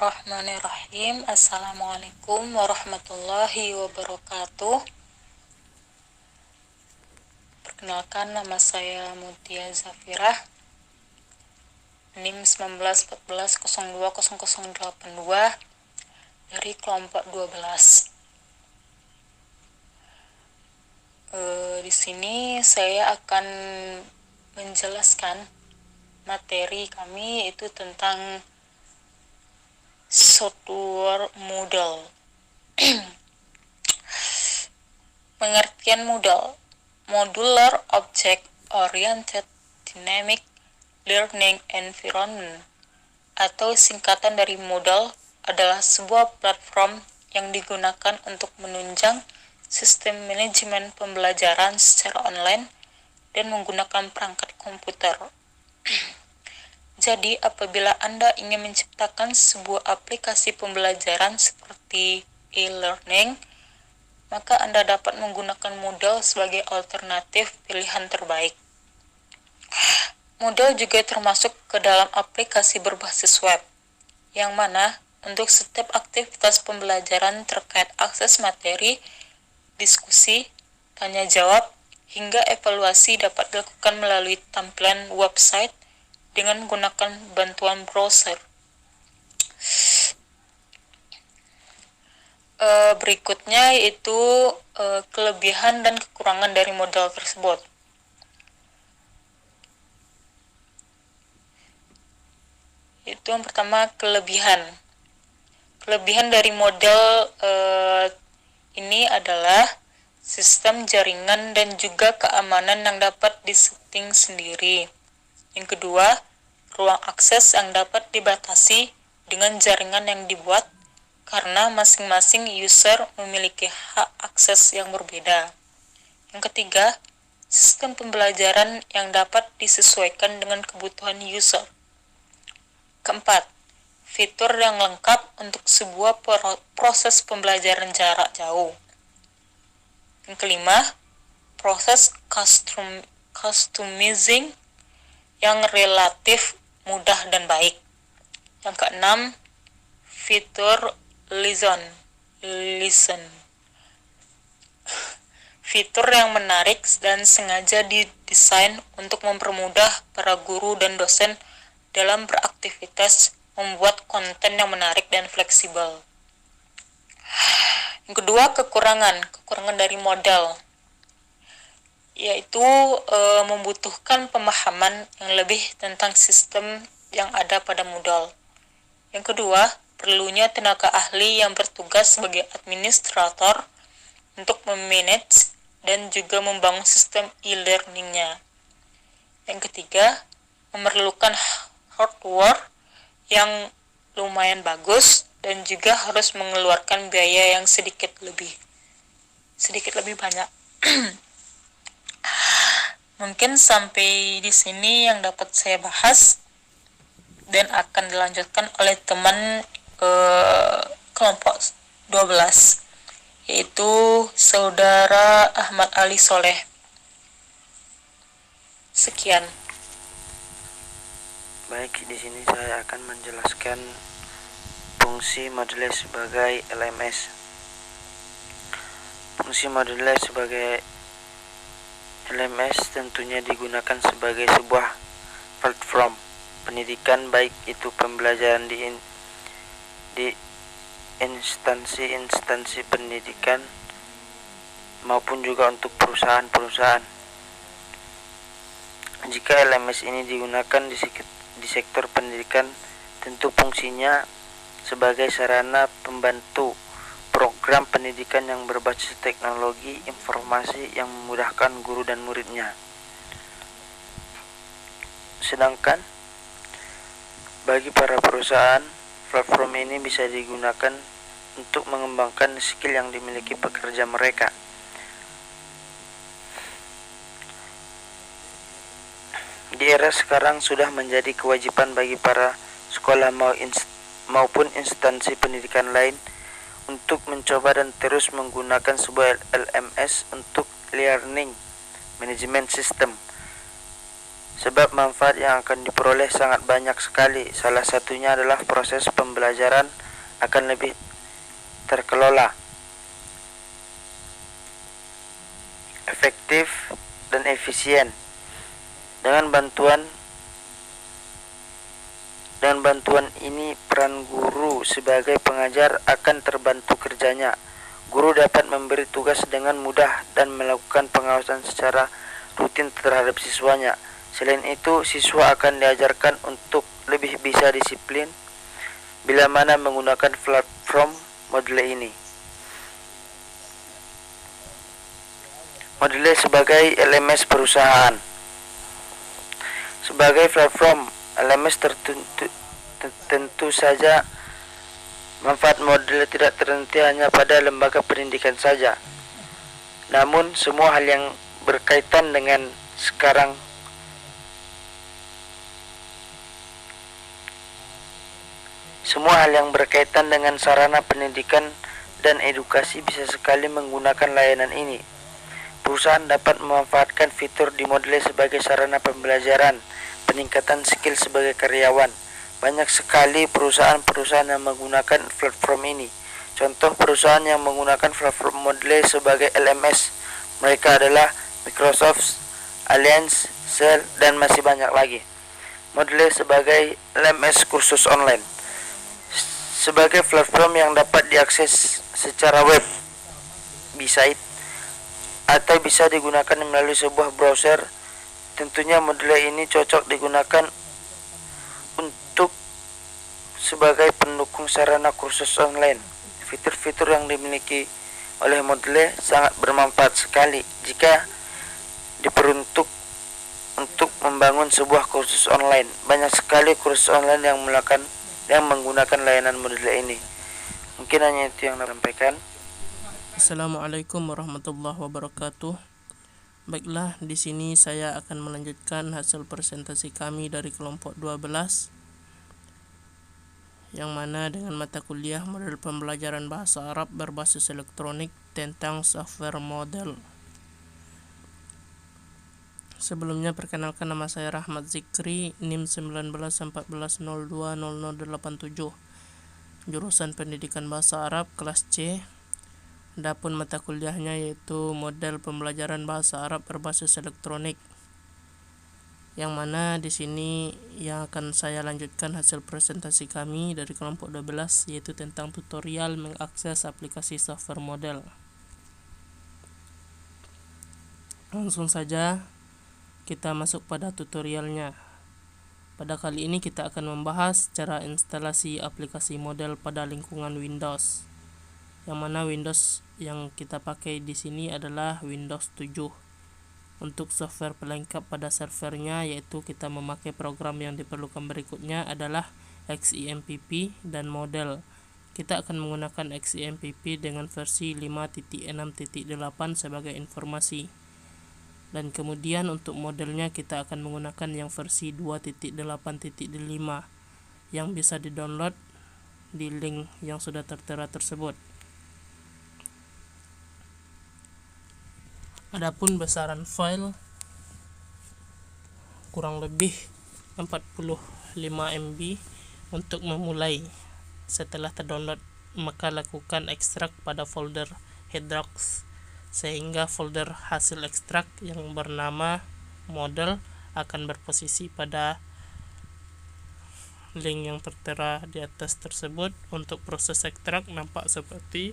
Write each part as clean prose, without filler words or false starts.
Bismillahirrahmanirrahim. Assalamualaikum warahmatullahi wabarakatuh. Perkenalkan, nama saya Mutia Zafirah, NIM 1914020082 dari kelompok 12. Di sini saya akan menjelaskan materi kami, yaitu tentang software Moodle. Pengertian Moodle: Modular Object Oriented Dynamic Learning Environment, atau singkatan dari Moodle, adalah sebuah platform yang digunakan untuk menunjang sistem manajemen pembelajaran secara online dan menggunakan perangkat komputer. Jadi, apabila Anda ingin menciptakan sebuah aplikasi pembelajaran seperti e-learning, maka Anda dapat menggunakan Moodle sebagai alternatif pilihan terbaik. Moodle juga termasuk ke dalam aplikasi berbasis web, yang mana untuk setiap aktivitas pembelajaran terkait akses materi, diskusi, tanya jawab, hingga evaluasi dapat dilakukan melalui tampilan website dengan menggunakan bantuan browser. Berikutnya yaitu kelebihan dan kekurangan dari Moodle tersebut. Itu yang pertama, kelebihan. Kelebihan dari Moodle ini adalah sistem jaringan dan juga keamanan yang dapat disetting sendiri. Yang kedua, ruang akses yang dapat dibatasi dengan jaringan yang dibuat karena masing-masing user memiliki hak akses yang berbeda. Yang ketiga, sistem pembelajaran yang dapat disesuaikan dengan kebutuhan user. Keempat, fitur yang lengkap untuk sebuah proses pembelajaran jarak jauh. Yang kelima, proses customizing yang relatif mudah dan baik. Yang keenam, fitur listen. Fitur yang menarik dan sengaja didesain untuk mempermudah para guru dan dosen dalam beraktivitas membuat konten yang menarik dan fleksibel. Yang kedua, kekurangan dari Moodle, yaitu membutuhkan pemahaman yang lebih tentang sistem yang ada pada Moodle. Yang kedua, perlunya tenaga ahli yang bertugas sebagai administrator untuk memanage dan juga membangun sistem e-learningnya. Yang ketiga, memerlukan hardware yang lumayan bagus dan juga harus mengeluarkan biaya yang sedikit lebih banyak. Mungkin sampai di sini yang dapat saya bahas, dan akan dilanjutkan oleh teman kelompok 12, yaitu Saudara Ahmad Ali Soleh. Sekian. Baik, di sini saya akan menjelaskan fungsi Moodle sebagai LMS. Fungsi Moodle sebagai LMS tentunya digunakan sebagai sebuah platform pendidikan, baik itu pembelajaran di instansi pendidikan maupun juga untuk perusahaan-perusahaan. Jika LMS ini digunakan di sektor pendidikan, tentu fungsinya sebagai sarana pembantu program pendidikan yang berbasis teknologi informasi yang memudahkan guru dan muridnya. Sedangkan bagi para perusahaan, platform ini bisa digunakan untuk mengembangkan skill yang dimiliki pekerja mereka. Di era sekarang sudah menjadi kewajiban bagi para sekolah maupun instansi pendidikan lain untuk mencoba dan terus menggunakan sebuah LMS untuk learning management system sebab manfaat yang akan diperoleh sangat banyak sekali. Salah satunya adalah proses pembelajaran akan lebih terkelola, efektif, dan efisien. Dengan bantuan ini, peran guru sebagai pengajar akan terbantu kerjanya. Guru dapat memberi tugas dengan mudah dan melakukan pengawasan secara rutin terhadap siswanya. Selain itu, siswa akan diajarkan untuk lebih bisa disiplin bila mana menggunakan platform Moodle ini. Moodle sebagai LMS perusahaan. Sebagai platform LMS tentu saja manfaat Moodle tidak terhenti hanya pada lembaga pendidikan saja. Namun semua hal yang berkaitan dengan sarana pendidikan dan edukasi bisa sekali menggunakan layanan ini. Perusahaan dapat memanfaatkan fitur di Moodle sebagai sarana pembelajaran, peningkatan skill sebagai karyawan. Banyak sekali perusahaan-perusahaan yang menggunakan platform ini. Contoh perusahaan yang menggunakan platform Moodle sebagai LMS mereka adalah Microsoft, Allianz, Shell, dan masih banyak lagi. Moodle sebagai LMS kursus online. Sebagai platform yang dapat diakses secara web, atau bisa digunakan melalui sebuah browser. Tentunya Moodle ini cocok digunakan untuk sebagai pendukung sarana kursus online. Fitur-fitur yang dimiliki oleh Moodle sangat bermanfaat sekali jika diperuntuk untuk membangun sebuah kursus online. Banyak sekali kursus online yang menggunakan layanan Moodle ini. Mungkin hanya itu yang saya sampaikan. Assalamualaikum warahmatullahi wabarakatuh. Baiklah, di sini saya akan melanjutkan hasil presentasi kami dari kelompok 12, yang mana dengan mata kuliah model pembelajaran bahasa Arab berbasis elektronik tentang software model. Sebelumnya perkenalkan, nama saya Rahmat Zikri, NIM 1914020087, jurusan Pendidikan Bahasa Arab kelas C. Adapun mata kuliahnya yaitu model pembelajaran bahasa Arab berbasis elektronik, yang mana di sini yang akan saya lanjutkan hasil presentasi kami dari kelompok 12 yaitu tentang tutorial mengakses aplikasi software model. Langsung saja kita masuk pada tutorialnya. Pada kali ini kita akan membahas cara instalasi aplikasi model pada lingkungan Windows. Yang mana Windows yang kita pakai di sini adalah Windows 7. Untuk software pelengkap pada servernya yaitu kita memakai program yang diperlukan berikutnya adalah XEMPP dan model. Kita akan menggunakan XEMPP dengan versi 5.6.8 sebagai informasi. Dan kemudian untuk modelnya kita akan menggunakan yang versi 2.8.5 yang bisa di-download di link yang sudah tertera tersebut. Adapun besaran file kurang lebih 45 MB untuk memulai. Setelah terdownload, maka lakukan ekstrak pada folder headrox sehingga folder hasil ekstrak yang bernama model akan berposisi pada link yang tertera di atas tersebut. Untuk proses ekstrak nampak seperti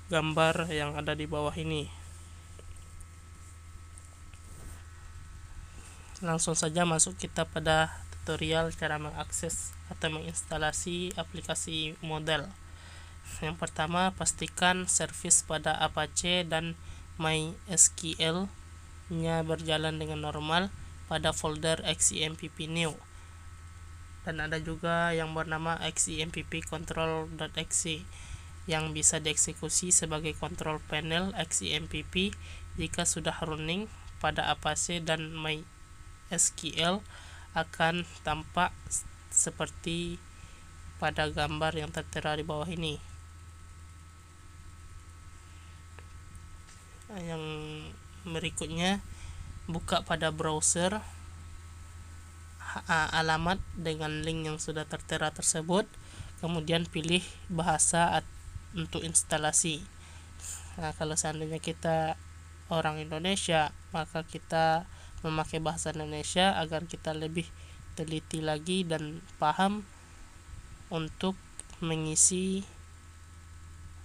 gambar yang ada di bawah ini. Langsung saja masuk kita pada tutorial cara mengakses atau menginstalasi aplikasi model. Yang pertama, pastikan servis pada Apache dan MySQL nya berjalan dengan normal pada folder XEMPP new. Dan ada juga yang bernama XEMPP control.exe yang bisa dieksekusi sebagai control panel XEMPP jika sudah running pada Apache dan MySQL akan tampak seperti pada gambar yang tertera di bawah ini. Yang berikutnya, buka pada browser alamat dengan link yang sudah tertera tersebut, kemudian pilih bahasa untuk instalasi. Nah, kalau seandainya kita orang Indonesia, maka kita memakai bahasa Indonesia agar kita lebih teliti lagi dan paham untuk mengisi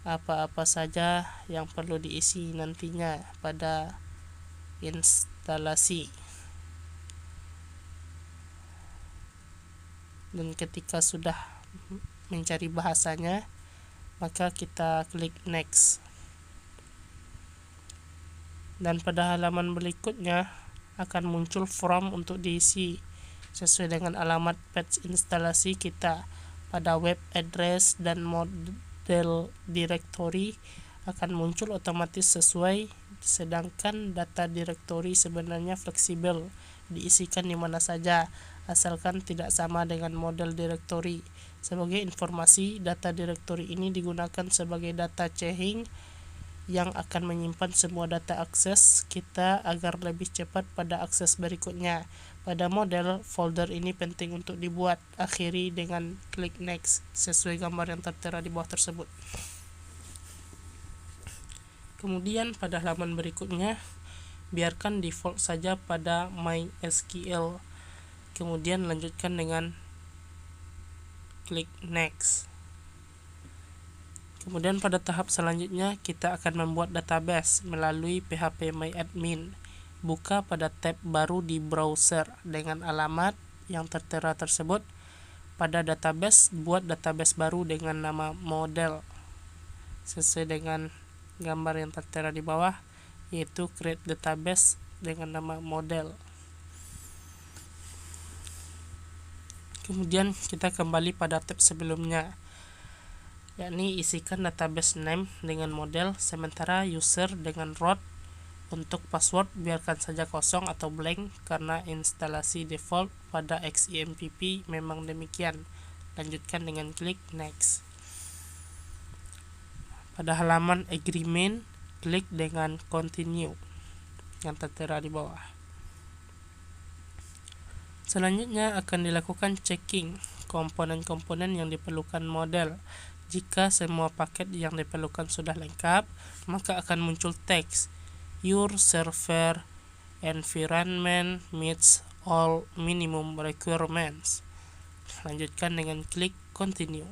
apa-apa saja yang perlu diisi nantinya pada instalasi. Dan ketika sudah mencari bahasanya, maka kita klik next. Dan pada halaman berikutnya akan muncul form untuk diisi sesuai dengan alamat patch instalasi kita. Pada web address dan model directory akan muncul otomatis sesuai, sedangkan data directory sebenarnya fleksibel, diisikan di mana saja asalkan tidak sama dengan model directory. Sebagai informasi, data directory ini digunakan sebagai data caching yang akan menyimpan semua data akses kita agar lebih cepat pada akses berikutnya. Pada model, folder ini penting untuk dibuat. Akhiri dengan klik next sesuai gambar yang tertera di bawah tersebut. Kemudian pada halaman berikutnya, biarkan default saja pada MySQL. Kemudian lanjutkan dengan klik next. Kemudian pada tahap selanjutnya kita akan membuat database melalui phpMyAdmin. Buka pada tab baru di browser dengan alamat yang tertera tersebut. Pada database, buat database baru dengan nama model sesuai dengan gambar yang tertera di bawah, yaitu create database dengan nama model. Kemudian kita kembali pada tab sebelumnya, yakni isikan database name dengan model, sementara user dengan root. Untuk password biarkan saja kosong atau blank karena instalasi default pada XEMPP memang demikian. Lanjutkan dengan klik next. Pada halaman agreement, klik dengan continue yang tertera di bawah. Selanjutnya akan dilakukan checking komponen-komponen yang diperlukan model. Jika semua paket yang diperlukan sudah lengkap, maka akan muncul teks Your server environment meets all minimum requirements. Lanjutkan dengan klik continue.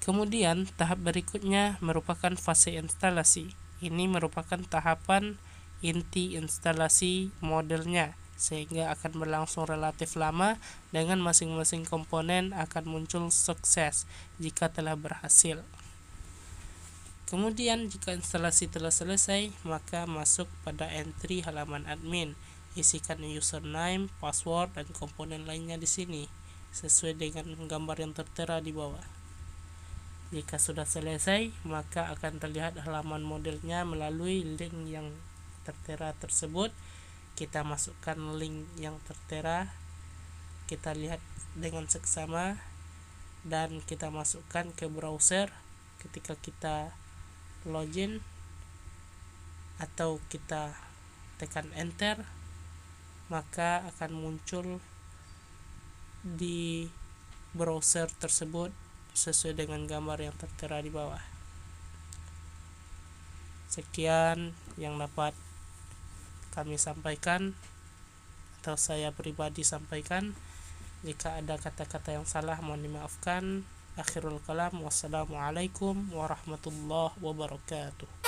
Kemudian tahap berikutnya merupakan fase instalasi. Ini merupakan tahapan inti instalasi modelnya, sehingga akan berlangsung relatif lama dengan masing-masing komponen akan muncul sukses jika telah berhasil. Kemudian jika instalasi telah selesai, maka masuk pada entry halaman admin. Isikan username, password, dan komponen lainnya di sini sesuai dengan gambar yang tertera di bawah. Jika sudah selesai, maka akan terlihat halaman modelnya melalui link yang tertera tersebut. Kita masukkan link yang tertera, kita lihat dengan seksama, dan kita masukkan ke browser. Ketika kita login atau kita tekan enter, maka akan muncul di browser tersebut sesuai dengan gambar yang tertera di bawah. Sekian yang dapat kami sampaikan atau saya pribadi sampaikan. Jika ada kata-kata yang salah mohon dimaafkan. Akhirul kalam, wassalamualaikum warahmatullahi wabarakatuh.